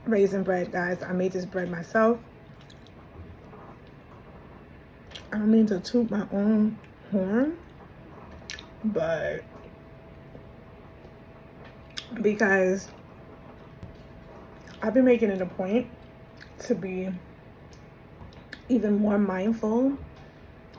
raisin bread, guys. I made this bread myself. I don't mean to toot my own horn, but because I've been making it a point to be even more mindful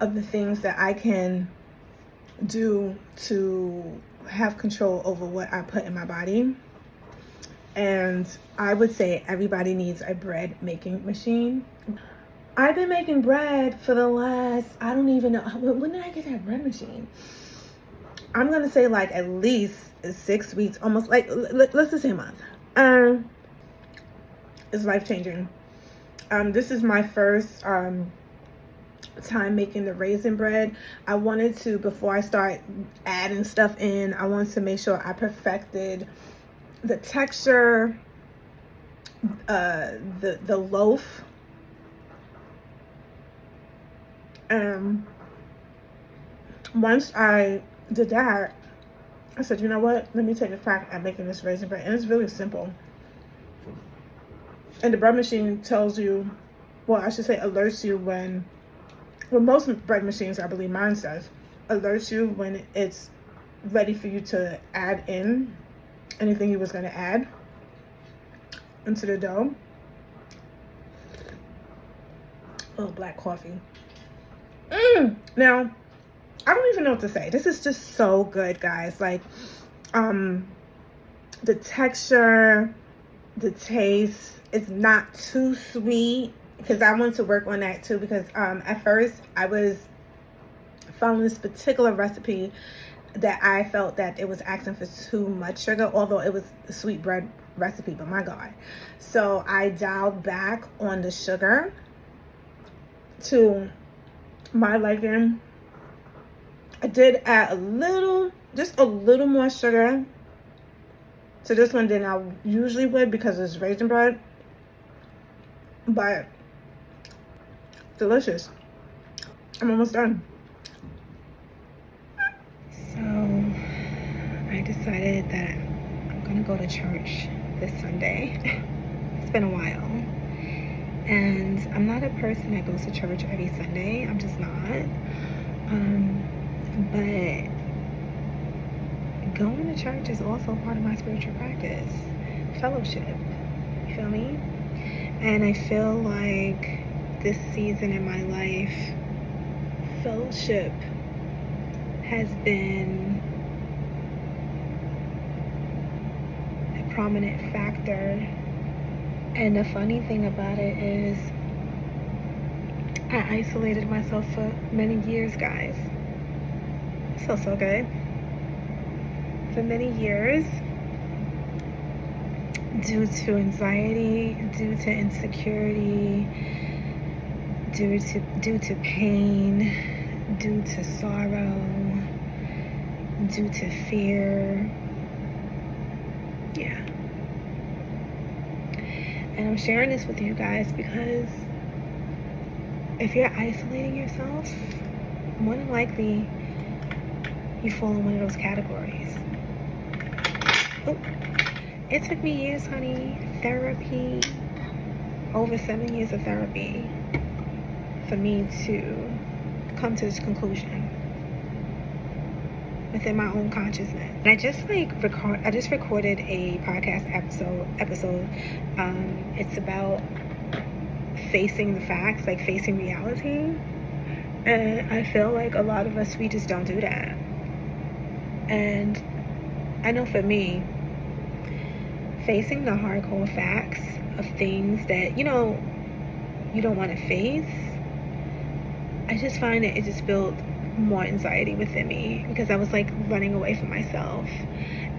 of the things that I can do to have control over what I put in my body. And I would say everybody needs a bread making machine. I've been making bread for the last, I don't even know, when did I get that bread machine? I'm gonna say like at least 6 weeks, almost like, let's just say a month. It's life-changing. This is my first time making the raisin bread. I wanted to, before I start adding stuff in, I wanted to make sure I perfected the texture, the loaf. Once I did that, I said, you know what? Let me take a crack at making this raisin bread. And it's really simple. And the bread machine tells you, well, I should say alerts you when, well, most bread machines, I believe mine says, alerts you when it's ready for you to add in anything you was going to add into the dough. Oh, black coffee. Now, I don't even know what to say. This is just so good, guys. Like, the texture, the taste is not too sweet, because I want to work on that too, because at first I was following this particular recipe that I felt that it was asking for too much sugar, although it was a sweet bread recipe, but my God. So I dialed back on the sugar to my liking. I did add just a little more sugar to this one than I usually would, because it's raisin bread, but delicious. I'm almost done. So I decided that I'm gonna go to church this Sunday. It's been a while, and I'm not a person that goes to church every Sunday. I'm just not. But going to church is also part of my spiritual practice, fellowship. You feel me? And I feel like this season in my life, fellowship has been a prominent factor. And the funny thing about it is, I isolated myself for many years, guys. It feels so good. For many years, due to anxiety, due to insecurity, due to pain, due to sorrow, due to fear. Yeah. And I'm sharing this with you guys because if you're isolating yourself, more than likely you fall in one of those categories. Oh, it took me years, honey. Therapy, over 7 years of therapy, for me to come to this conclusion within my own consciousness. And I just recorded a podcast episode. It's about facing the facts, like facing reality. And I feel like a lot of us, we just don't do that. And I know for me, facing the hardcore facts of things that, you don't want to face, I just find that it just built more anxiety within me, because I was like running away from myself.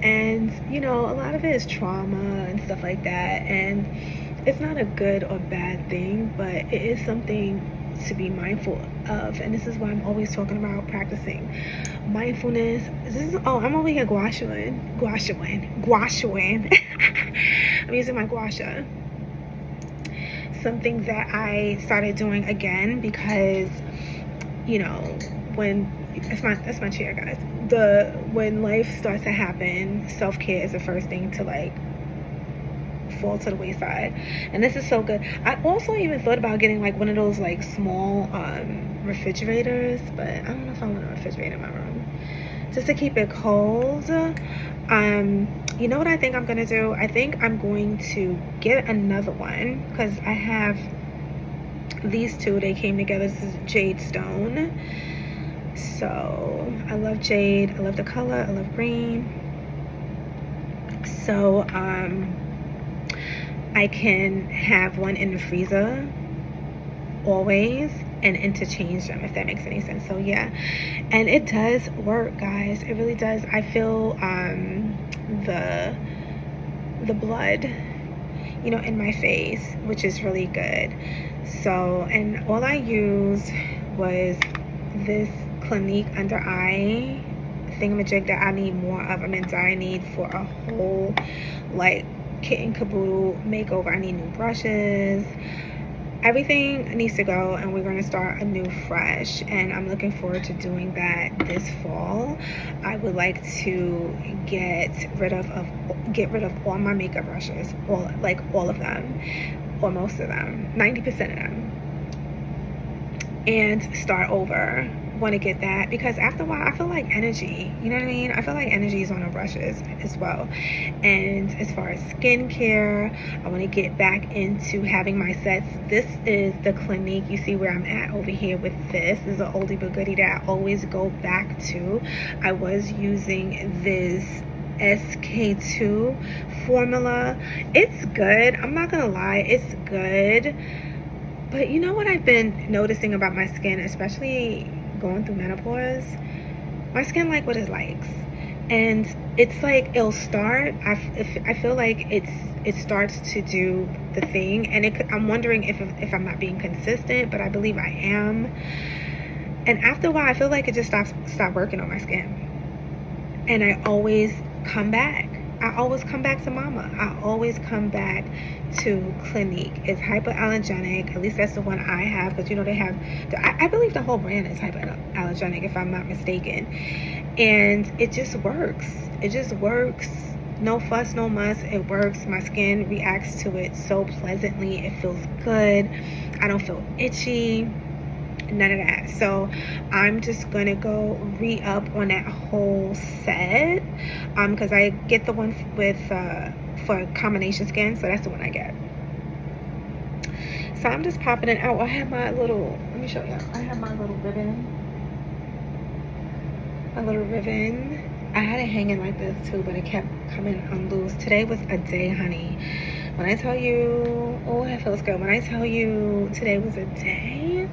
And, a lot of it is trauma and stuff like that. And it's not a good or bad thing, but it is something to be mindful of. And this is why I'm always talking about practicing mindfulness. I'm over here guashuing. I'm using my gua sha. Something that I started doing again because, when that's my chair, guys. When life starts to happen, self-care is the first thing to fall to the wayside. And this is so good. I also even thought about getting like one of those like small refrigerators, but I don't know if I want a refrigerator in my room, just to keep it cold. You know what I think I'm gonna do? I think I'm going to get another one, because I have these two. They came together. This is jade stone. So I love jade. I love the color. I love green. So I can have one in the freezer always and interchange them, if that makes any sense. So yeah, and it does work, guys. It really does. I feel the blood, you know, in my face, which is really good. So, and all I used was this Clinique under eye thingamajig that I need more of. I'm in dire need for a whole like kit and caboodle makeover. I need new brushes. Everything needs to go, and we're going to start anew fresh, and I'm looking forward to doing that this fall. I would like to get rid of all my makeup brushes, all of them, or most of them, 90% of them, and start over. Want to get that, because after a while I feel like energy, you know what I mean? I feel like energy is on our brushes as well. And as far as skincare, I want to get back into having my sets. This is the Clinique. You see where I'm at over here with this. This is an oldie but goodie that I always go back to. I was using this SK2 formula. It's good. I'm not gonna lie, it's good. But you know what I've been noticing about my skin, especially going through menopause? My skin like what it likes, and it's like it'll start. I feel like it starts to do the thing, and I'm wondering if I'm not being consistent, but I believe I am. And after a while, I feel like it just stop working on my skin, and I always come back. I always come back to Mama. I always come back to Clinique. It's hypoallergenic. At least that's the one I have, because you know they have. I believe the whole brand is hypoallergenic, if I'm not mistaken. And it just works. It just works. No fuss, no muss. It works. My skin reacts to it so pleasantly. It feels good. I don't feel itchy. None of that. So I'm just gonna go re-up on that whole set, because I get the one with for combination skin, so that's the one I get. So I'm just popping it out. I have my little, let me show you. I have my little ribbon. I had it hanging like this too, but it kept coming unloose. Today was a day, honey. When I tell you, oh, that feels good. When I tell you today was a day,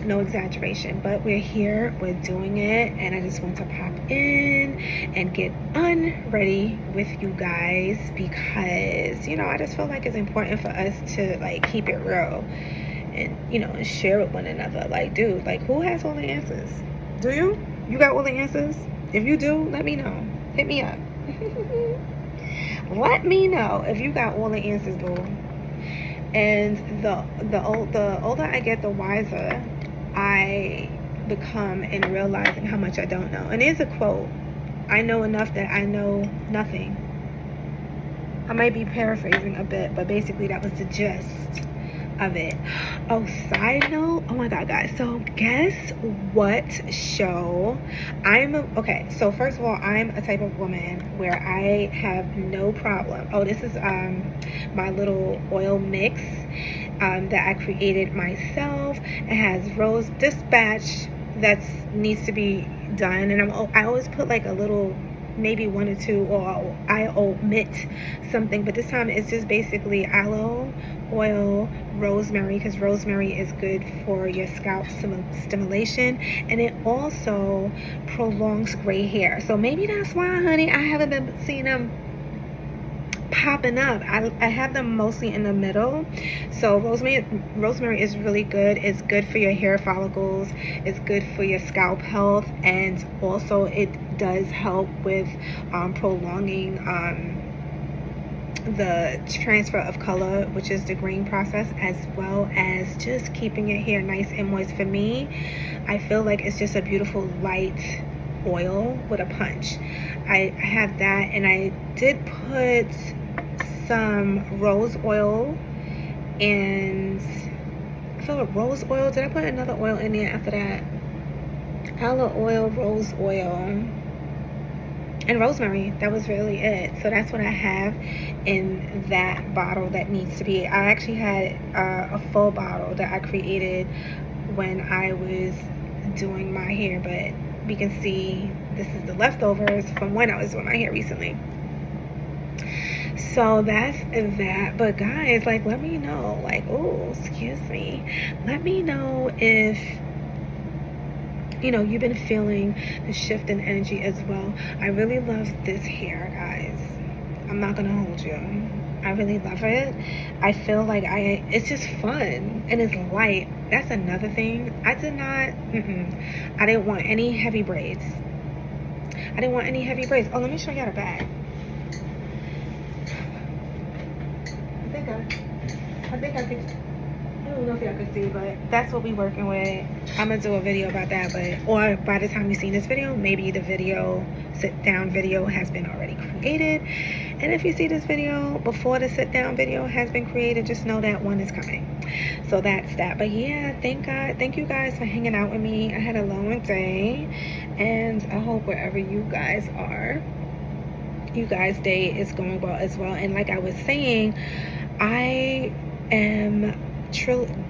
no exaggeration, but we're here, we're doing it, and I just want to pop in and get unready with you guys, because, you know, I just feel like it's important for us to like keep it real and, you know, and share with one another. Like, dude, like, who has all the answers? Do you? You got all the answers? If you do, let me know. Hit me up. Let me know if you got all the answers, boo. And the older I get, the wiser I become in realizing how much I don't know. And there's a quote: I know enough that I know nothing. I might be paraphrasing a bit, but basically that was the gist of it. Oh, side note, oh my god, guys, so guess what show okay, so first of all, I'm a type of woman where I have no problem. Oh, this is my little oil mix that I created myself. It has rose dispatch that needs to be done, and I always put like a little, maybe one or two, or I omit something, but this time it's just basically aloe oil, rosemary, because rosemary is good for your scalp stimulation, and it also prolongs gray hair. So maybe that's why, honey, I haven't been seeing them popping up. I have them mostly in the middle. So rosemary is really good. It's good for your hair follicles, it's good for your scalp health, and also it does help with prolonging the transfer of color, which is the graying process, as well as just keeping your hair nice and moist. For me, I feel like it's just a beautiful light oil with a punch. I have that, and I did put some rose oil, and I feel like rose oil. Did I put another oil in there after that? Aloe oil, rose oil, and rosemary. That was really it. So that's what I have in that bottle that needs to be. I actually had a full bottle that I created when I was doing my hair, but we can see this is the leftovers from when I was doing my hair recently. So that's that. But guys, like, let me know, like, oh, excuse me, let me know if you've been feeling the shift in energy as well. I really love this hair, guys. I'm not gonna hold you. I really love it. I feel like it's just fun and it's light. That's another thing. I didn't want any heavy braids. Oh, let me show you the bag. I think I could. I don't know if y'all can see, but that's what we're working with. I'm gonna do a video about that, or by the time you see this video, maybe the sit down video has been already created. And if you see this video before the sit down video has been created, just know that one is coming. So that's that. But yeah, thank you guys for hanging out with me. I had a long day, and I hope wherever you guys are, you guys' day is going well as well. And like I was saying, I am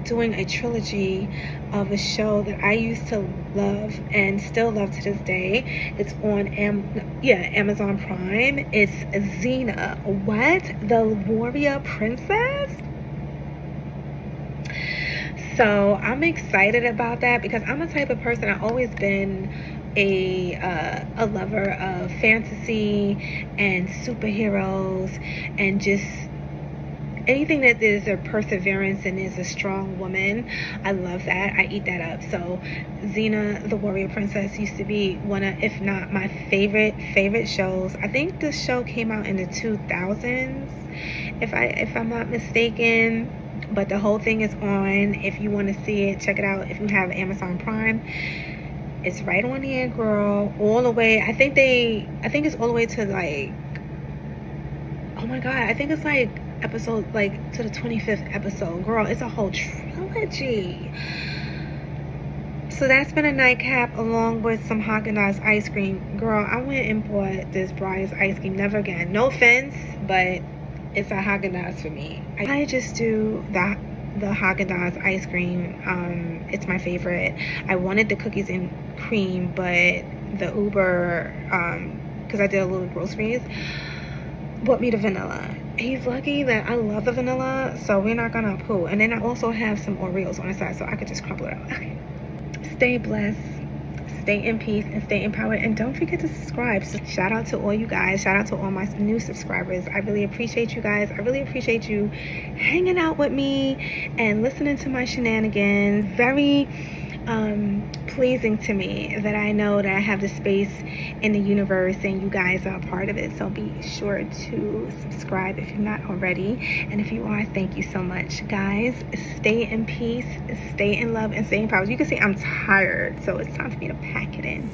doing a trilogy of a show that I used to love and still love to this day. It's on Amazon Prime. It's Xena. What? The Warrior Princess? So I'm excited about that because I'm a type of person, I've always been a lover of fantasy and superheroes and just anything that is a perseverance and is a strong woman. I love that. I eat that up. So Xena, the Warrior Princess, used to be one of, if not my favorite shows. I think this show came out in the 2000s, if I'm not mistaken. But the whole thing is on. If you want to see it, check it out. If you have Amazon Prime, it's right on here, girl. All the way. I think it's all the way to like, oh my god, I think it's like episode, like to the 25th episode, girl. It's a whole trilogy. So that's been a nightcap along with some Haagen-Dazs ice cream. Girl, I went and bought this Breyers ice cream. Never again. No offense, but it's a Haagen-Dazs for me. I just do the Haagen-Dazs ice cream. It's my favorite. I wanted the cookies and cream, but the Uber, because I did a little groceries, bought me the vanilla. He's lucky that I love the vanilla, so we're not gonna poo. And then I also have some Oreos on the side, so I could just crumble it up. Okay. Stay blessed, stay in peace, and stay empowered. And don't forget to subscribe. So shout out to all you guys. Shout out to all my new subscribers. I really appreciate you guys. I really appreciate you hanging out with me and listening to my shenanigans. Very pleasing to me that I know that I have the space in the universe and you guys are a part of it. So be sure to subscribe if you're not already, and if you are, thank you so much. Guys, stay in peace, stay in love, and stay in power. You can see I'm tired, so it's time for me to pack it in.